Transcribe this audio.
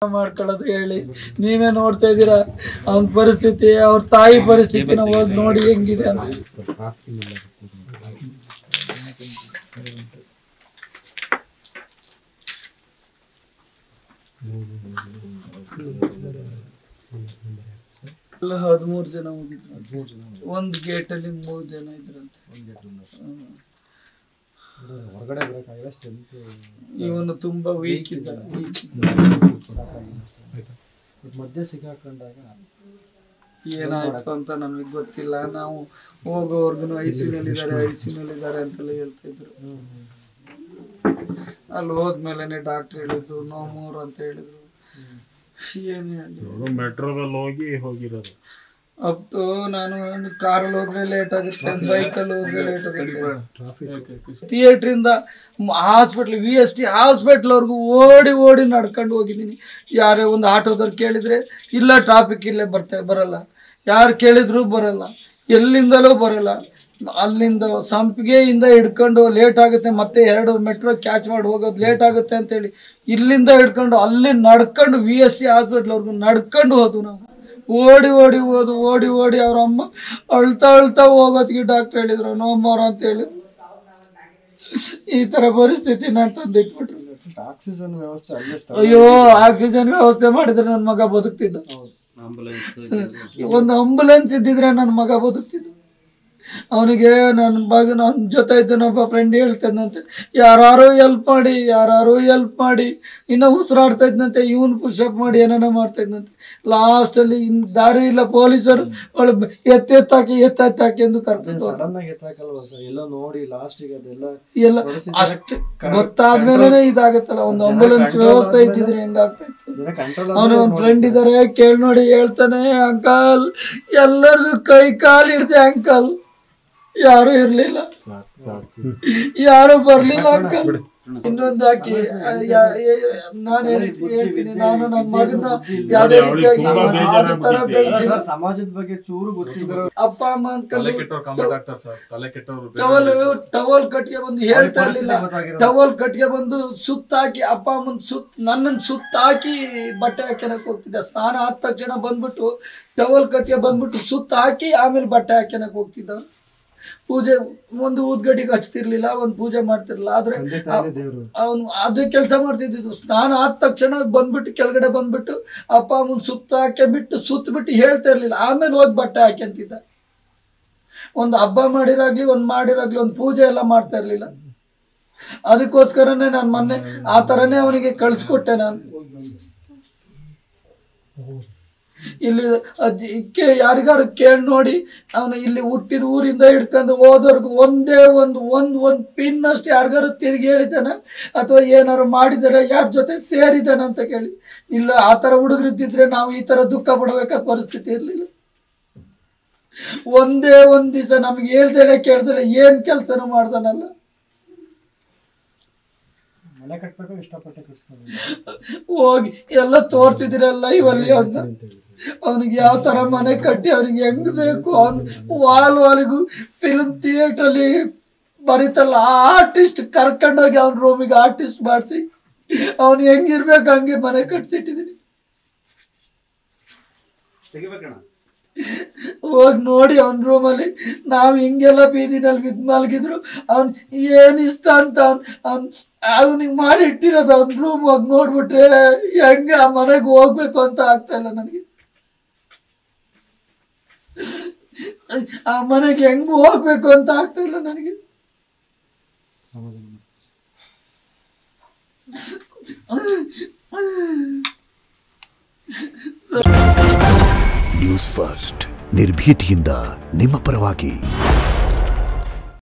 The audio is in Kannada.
ಮಾಡ್ಕೊಳ್ಳೋದು ಹೇಳಿ ನೀವೇ ನೋಡ್ತಾ ಇದ್ದೀರಾ ಅವನ ಪರಿಸ್ಥಿತಿ, ಅವ್ರ ತಾಯಿ ಪರಿಸ್ಥಿತಿನ ಹೋಗಿ ನೋಡಿ ಹೆಂಗಿದೆ ಅಂತ. ಎಲ್ಲ 13 ಜನ ಹೋಗಿದ್ರು. ಒಂದು ಗೇಟ್ ಅಲ್ಲಿ 3 ಜನ ಇದ್ರಂತೆ. ಇವನು ತುಂಬಾ ವೀಕ್ ಇದ್ದ. ಮಧ್ಯೆ ಸಿಕ್ಕಾಕೊಂಡಾಗ ಏನಾಯ್ತು ಅಂತ ನಮಗೆ ಗೊತ್ತಿಲ್ಲ. ನಾವು ಹೋಗೋವರ್ಗು ಐಸಿನಲ್ಲಿದ್ದಾರೆ ಅಂತೆಲ್ಲ ಹೇಳ್ತಾ ಇದ್ರು. ಅಲ್ಲಿ ಹೋದ್ಮೇಲೆ ಡಾಕ್ಟರ್ ಹೇಳಿದ್ರು ನೋ ಮೋರ್ ಅಂತ ಹೇಳಿದ್ರು. ಏನ್ ಹೇಳಿ ಮೆಟ್ರೋದಲ್ಲಿ ಹೋಗಿರೋದು ಅಪ್ ಟು ನಾನು ಕಾರಲ್ಲಿ ಹೋದ್ರೆ ಲೇಟ್ ಆಗುತ್ತೆ, ಬೈಕಲ್ಲಿ ಹೋದ್ರೆ ಲೇಟ್ ಆಗುತ್ತೆ. ಥಿಯೇಟರ್ ಇಂದ ಹಾಸ್ಪಿಟ್ಲ್ VST ಹಾಸ್ಪಿಟ್ಲ್ ವರ್ಗು ಓಡಿ ನಡ್ಕೊಂಡು ಹೋಗಿದ್ದೀನಿ. ಯಾರೇ ಒಂದು ಆಟೋದವ್ರು ಕೇಳಿದ್ರೆ ಇಲ್ಲ ಟ್ರಾಫಿಕ್ ಇಲ್ಲೇ ಬರಲ್ಲ, ಯಾರು ಕೇಳಿದ್ರು ಬರಲ್ಲ, ಎಲ್ಲಿಂದಲೂ ಬರಲ್ಲ. ಅಲ್ಲಿಂದ ಸಂಪಿಗೆಯಿಂದ ಹಿಡ್ಕೊಂಡು ಲೇಟ್ ಆಗುತ್ತೆ, ಮತ್ತೆ 2 ಮೆಟ್ರೋ ಕ್ಯಾಚ್ ಮಾಡಿ ಹೋಗೋದು ಲೇಟ್ ಆಗುತ್ತೆ ಅಂತೇಳಿ ಇಲ್ಲಿಂದ ಹಿಡ್ಕೊಂಡು ಅಲ್ಲಿ ನಡ್ಕೊಂಡು VST ಹಾಸ್ಪಿಟ್ಲ್ವರೆಗೂ ನಡ್ಕೊಂಡು ಹೋದ್ವು. ನಾವು ಓಡಿ ಅವ್ರ ಅಮ್ಮ ಅಳ್ತಾ ಹೋಗೋದಕ್ಕೆ ಡಾಕ್ಟರ್ ಹೇಳಿದ್ರು ನೋ ಮೋರ್ ಅಂತ ಹೇಳಿದ್ರು. ಈ ತರ ಪರಿಸ್ಥಿತಿ ನಾನು ತಂದಿಟ್ಬಿಟ್ರು. ಆಕ್ಸಿಜನ್ ವ್ಯವಸ್ಥೆ ಅಯ್ಯೋ ಆಕ್ಸಿಜನ್ ವ್ಯವಸ್ಥೆ ಮಾಡಿದ್ರೆ ನನ್ನ ಮಗ ಬದುಕ್ತಿದ್ದ. ಒಂದು ಆಂಬುಲೆನ್ಸ್ ಇದ್ದಿದ್ರೆ ನನ್ನ ಮಗ ಬದುಕ್ತಿದ್ದ. ಅವನಿಗೆ ನನ್ನ ಜೊತೆ ಇದ್ದನೊಬ್ಬ ಫ್ರೆಂಡ್ ಹೇಳ್ತಿದ್ದಂತೆ ಯಾರು ಹೆಲ್ಪ್ ಮಾಡಿ ಇನ್ನು ಉಸಿರಾಡ್ತಾ ಇದ್ದಂತೆ. ಇವನು ಪುಷಪ್ ಮಾಡಿ ಏನೇನೋ ಮಾಡ್ತಾ ಇದ್ದಂತೆ. ಲಾಸ್ಟ್ ಅಲ್ಲಿ ದಾರಿ ಇಲ್ಲ, ಪೊಲೀಸರು ಎತ್ತಾಕಿ ಎಂದು ಕರ್ಕೊಂಡು ಎಲ್ಲ ಅಷ್ಟು ಗೊತ್ತಾದ್ಮೇಲೆ ಇದಾಗತ್ತಲ್ಲ. ಒಂದು ಆಂಬುಲೆನ್ಸ್ ವ್ಯವಸ್ಥೆ ಇದ್ದಿದ್ರೆ ಹೆಂಗಾಗ್ತಾ ಇತ್ತು. ಅವನ ಫ್ರೆಂಡ್ ಇದಾರೆ ಕೇಳಿ ನೋಡಿ ಹೇಳ್ತಾನೆ, ಅಂಕಲ್ ಎಲ್ಲರಿಗೂ ಕೈ ಕಾಲು ಹಿಡ್ದೆ ಅಂಕಲ್, ಯಾರು ಇರ್ಲಿಲ್ಲ, ಯಾರು ಬರ್ಲಿಲ್ಲ ಅಂಕಲ್. ಇನ್ನೊಂದು ಹಾಕಿ ನಾನು ಹೇಳ್ತೀನಿ, ನಾನು ನನ್ನ ಮಗನ ಯಾವ್ದೇ ರೀತಿಯಾಗಿ ತರ ಬೆಳೆಸಿ ಸಮಾಜದ ಬಗ್ಗೆ ಚೂರು ಗೊತ್ತಿದ್ರು ಅಪ್ಪ ಅಮ್ಮ ಅಂಕಲ್ ಟವಲ್ ಕಟ್ಗೆ ಬಂದು ಹೇಳ್ತಾ ಇರ್ಲಿಲ್ಲ. ಟವಲ್ ಕಟ್ಗೆ ಬಂದು ಸುತ್ತಾಕಿ ಅಪ್ಪ ಅಮ್ಮನ್ ನನ್ನನ್ನು ಸುತ್ತಾಕಿ ಬಟ್ಟೆ ಹಾಕ್ಯನಕ್ ಹೋಗ್ತಿದ್ದ. ಸ್ನಾನ ಆದ ತಕ್ಷಣ ಬಂದ್ಬಿಟ್ಟು ಟವಲ್ ಕಟ್ಗೆ ಬಂದ್ಬಿಟ್ಟು ಸುತ್ತ ಹಾಕಿ ಆಮೇಲೆ ಬಟ್ಟೆ ಹಾಕ್ಯನಕ್ ಹೋಗ್ತಿದ್ದ. ಪೂಜೆ ಒಂದು ಊದ್ಗಡ್ಡಿಗೆ ಹಚ್ತಿರ್ಲಿಲ್ಲ, ಒಂದು ಪೂಜೆ ಮಾಡ್ತಿರ್ಲಿಲ್ಲ. ಆದ್ರೆ ಅವನು ಅದೇ ಕೆಲಸ ಮಾಡ್ತಿದ್ದು. ಸ್ನಾನ ಆದ ತಕ್ಷಣ ಬಂದ್ಬಿಟ್ಟು ಕೆಳಗಡೆ ಬಂದ್ಬಿಟ್ಟು ಅಪ್ಪ ಅಮ್ಮನ್ ಸುತ್ತಬಿಟ್ಟು ಹೇಳ್ತಾ ಇರ್ಲಿಲ್ಲ. ಆಮೇಲೆ ಹೋಗಿ ಬಟ್ಟೆ ಹಾಕ್ಯಂತಿದ್ದ. ಒಂದು ಹಬ್ಬ ಮಾಡಿರಾಗ್ಲಿ ಒಂದು ಪೂಜೆ ಎಲ್ಲ ಮಾಡ್ತಾ ಇರ್ಲಿಲ್ಲ. ಅದಕ್ಕೋಸ್ಕರನೇ ನಾನು ಮೊನ್ನೆ ಆ ತರನೇ ಅವನಿಗೆ ಕಳ್ಸಿಕೊಟ್ಟೆ. ನಾನು ಇಲ್ಲಿ ಯಾರಿಗಾರು ಕೇಳಿ ನೋಡಿ, ಅವನು ಇಲ್ಲಿ ಹುಟ್ಟಿದ ಊರಿಂದ ಹಿಡ್ಕೊಂಡು ಹೋದವ್ರಿಗೂ ಒಂದೇ ಒಂದು ಪಿನ್ ಅಷ್ಟು ಯಾರಿಗಾರು ತಿರುಗಿ ಹೇಳಿದ್ದಾನ ಅಥವಾ ಏನಾರು ಮಾಡಿದಾರೆ, ಯಾರ ಜೊತೆ ಸೇರಿದ್ದಾನ ಅಂತ ಕೇಳಿ. ಇಲ್ಲ, ಆ ತರ ಹುಡುಗರಿದ್ದಿದ್ರೆ ನಾವು ಈ ತರ ದುಃಖ ಪಡಬೇಕಾದ ಪರಿಸ್ಥಿತಿ ಇರ್ಲಿಲ್ಲ. ಒಂದೇ ಒಂದ್ ದಿವಸ ನಮ್ಗೆ ಹೇಳ್ದೇಲೆ ಕೇಳ್ದೇಲೆ ಏನ್ ಕೆಲ್ಸನೂ ಮಾಡ್ದಾನಲ್ಲ. ಹೋಗಿ ಎಲ್ಲ ತೋರ್ಸಿದಿರಲ್ಲ ಇವಲ್ಲಿ ಅವನಿಗೆ ಯಾವ ತರ ಮನೆ ಕಟ್ಟಿ ಅವನಿಗೆ ಹೆಂಗ್ ಬೇಕು, ಅವನು ವಾಲ್ಗೂ ಫಿಲ್ಮ್ ಥಿಯೇಟರ್ ಅಲ್ಲಿ ಬರೀತಲ್ಲ ಆ ಆರ್ಟಿಸ್ಟ್ ಕರ್ಕೊಂಡೋಗಿ ಅವನ ರೂಮಿಗೆ ಆರ್ಟಿಸ್ಟ್ ಮಾಡಿಸಿ ಅವನು ಹೆಂಗಿರ್ಬೇಕು ಹಂಗೆ ಮನೆ ಕಟ್ಸಿಟ್ಟಿದೀನಿ. ಹೋಗಿ ನೋಡಿ ಅವನ ರೂಮಲ್ಲಿ ನಾವು ಹಿಂಗೆಲ್ಲ ಬೀದಿನಲ್ಲಿ ಬಿದ್ದು ಮಲಗಿದ್ರು ಅವನ್ ಏನ್ ಇಷ್ಟ ಅಂತ ಅವನಿಗೆ ಮಾಡಿ ಇಟ್ಟಿರೋದು. ಅವನ ರೂಮ್ ಹೋಗಿ ನೋಡ್ಬಿಟ್ರೆ ಹೆಂಗೆ ಆ ಮನೆಗೆ ಹೋಗ್ಬೇಕು ಅಂತ ಆಗ್ತಾ ಇಲ್ಲ ನನಗೆ. ಆ ಮನೆಗೆ ಹೆಂಗ್ ಹೋಗ್ಬೇಕು ಅಂತ ಆಗ್ತಾ ಇಲ್ಲ ನನಗೆ. ನ್ಯೂಸ್ ಫಸ್ಟ್ ನಿರ್ಭೀತಿಯಿಂದ ನಿಮ್ಮ ಪರವಾಗಿ.